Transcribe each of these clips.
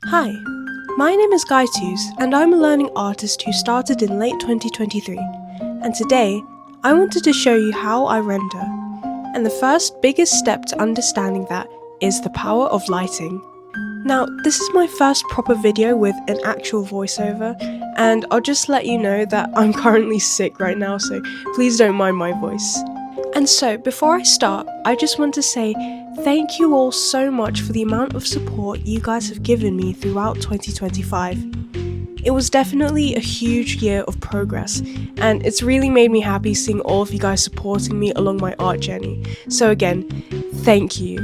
Hi, my name is Gaitus and I'm a learning artist who started in late 2023, and today I wanted to show you how I render. And the first biggest step to understanding that is the power of lighting. Now, this is my first proper video with an actual voiceover, and I'll just let you know that I'm currently sick right now, so please don't mind my voice. And so, before I start, I just want to say thank you all so much for the amount of support you guys have given me throughout 2025. It was definitely a huge year of progress, and it's really made me happy seeing all of you guys supporting me along my art journey. So again, thank you.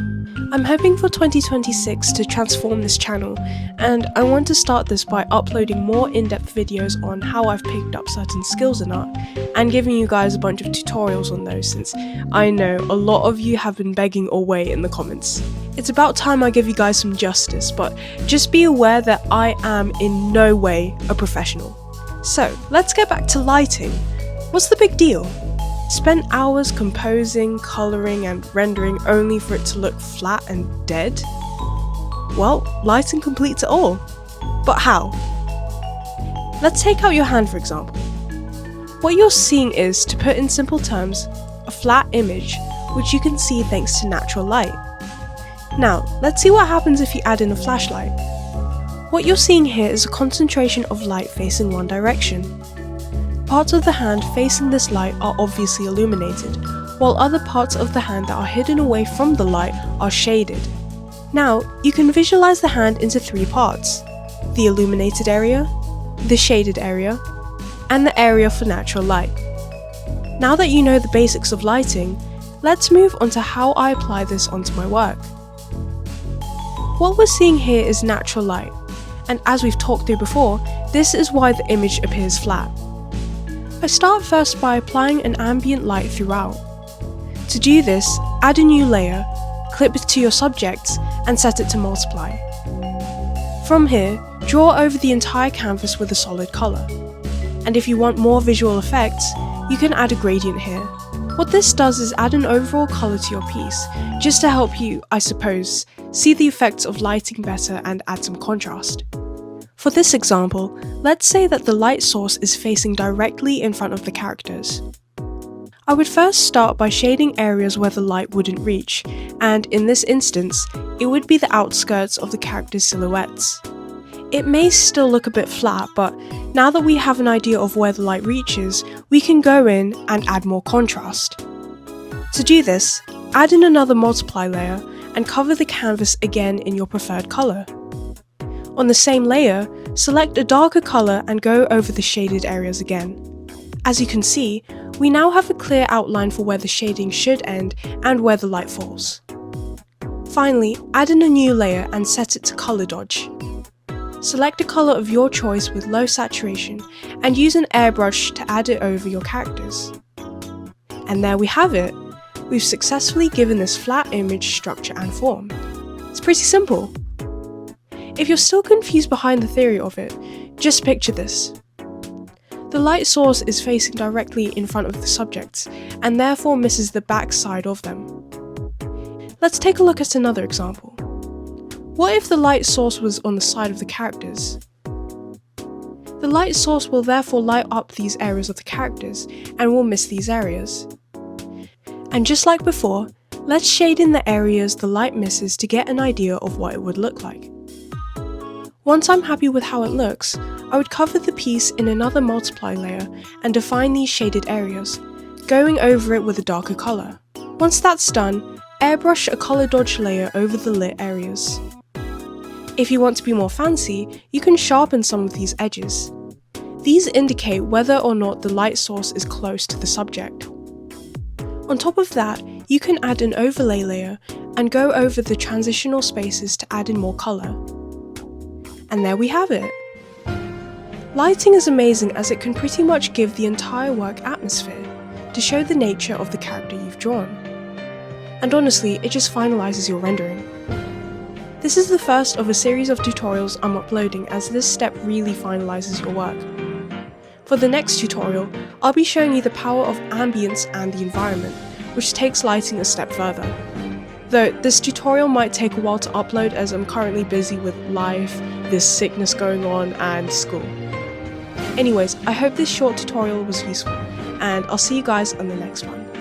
I'm hoping for 2026 to transform this channel, and I want to start this by uploading more in-depth videos on how I've picked up certain skills in art, and giving you guys a bunch of tutorials on those, since I know a lot of you have been begging away in the comments. It's about time I give you guys some justice, but just be aware that I am in no way a professional. So, let's get back to lighting. What's the big deal? Spend hours composing, colouring and rendering only for it to look flat and dead? Well, lighting completes it all. But how? Let's take out your hand for example. What you're seeing is, to put in simple terms, a flat image, which you can see thanks to natural light. Now, let's see what happens if you add in a flashlight. What you're seeing here is a concentration of light facing one direction. Parts of the hand facing this light are obviously illuminated, while other parts of the hand that are hidden away from the light are shaded. Now, you can visualize the hand into three parts: the illuminated area, the shaded area, and the area for natural light. Now that you know the basics of lighting, let's move on to how I apply this onto my work. What we're seeing here is natural light, and as we've talked through before, this is why the image appears flat. I start first by applying an ambient light throughout. To do this, add a new layer, clip it to your subjects, and set it to multiply. From here, draw over the entire canvas with a solid colour. And if you want more visual effects, you can add a gradient here. What this does is add an overall colour to your piece, just to help you, I suppose, see the effects of lighting better and add some contrast. For this example, let's say that the light source is facing directly in front of the characters. I would first start by shading areas where the light wouldn't reach, and in this instance, it would be the outskirts of the characters' silhouettes. It may still look a bit flat, but now that we have an idea of where the light reaches, we can go in and add more contrast. To do this, add in another multiply layer and cover the canvas again in your preferred colour. On the same layer, select a darker colour and go over the shaded areas again. As you can see, we now have a clear outline for where the shading should end and where the light falls. Finally, add in a new layer and set it to colour dodge. Select a colour of your choice with low saturation and use an airbrush to add it over your characters. And there we have it! We've successfully given this flat image structure and form. It's pretty simple. If you're still confused behind the theory of it, just picture this. The light source is facing directly in front of the subjects, and therefore misses the back side of them. Let's take a look at another example. What if the light source was on the side of the characters? The light source will therefore light up these areas of the characters, and will miss these areas. And just like before, let's shade in the areas the light misses to get an idea of what it would look like. Once I'm happy with how it looks, I would cover the piece in another multiply layer and define these shaded areas, going over it with a darker colour. Once that's done, airbrush a colour dodge layer over the lit areas. If you want to be more fancy, you can sharpen some of these edges. These indicate whether or not the light source is close to the subject. On top of that, you can add an overlay layer and go over the transitional spaces to add in more colour. And there we have it! Lighting is amazing as it can pretty much give the entire work atmosphere, to show the nature of the character you've drawn. And honestly, it just finalises your rendering. This is the first of a series of tutorials I'm uploading, as this step really finalises your work. For the next tutorial, I'll be showing you the power of ambience and the environment, which takes lighting a step further. Though this tutorial might take a while to upload as I'm currently busy with life this sickness going on and school. Anyways, I hope this short tutorial was useful, and I'll see you guys on the next one.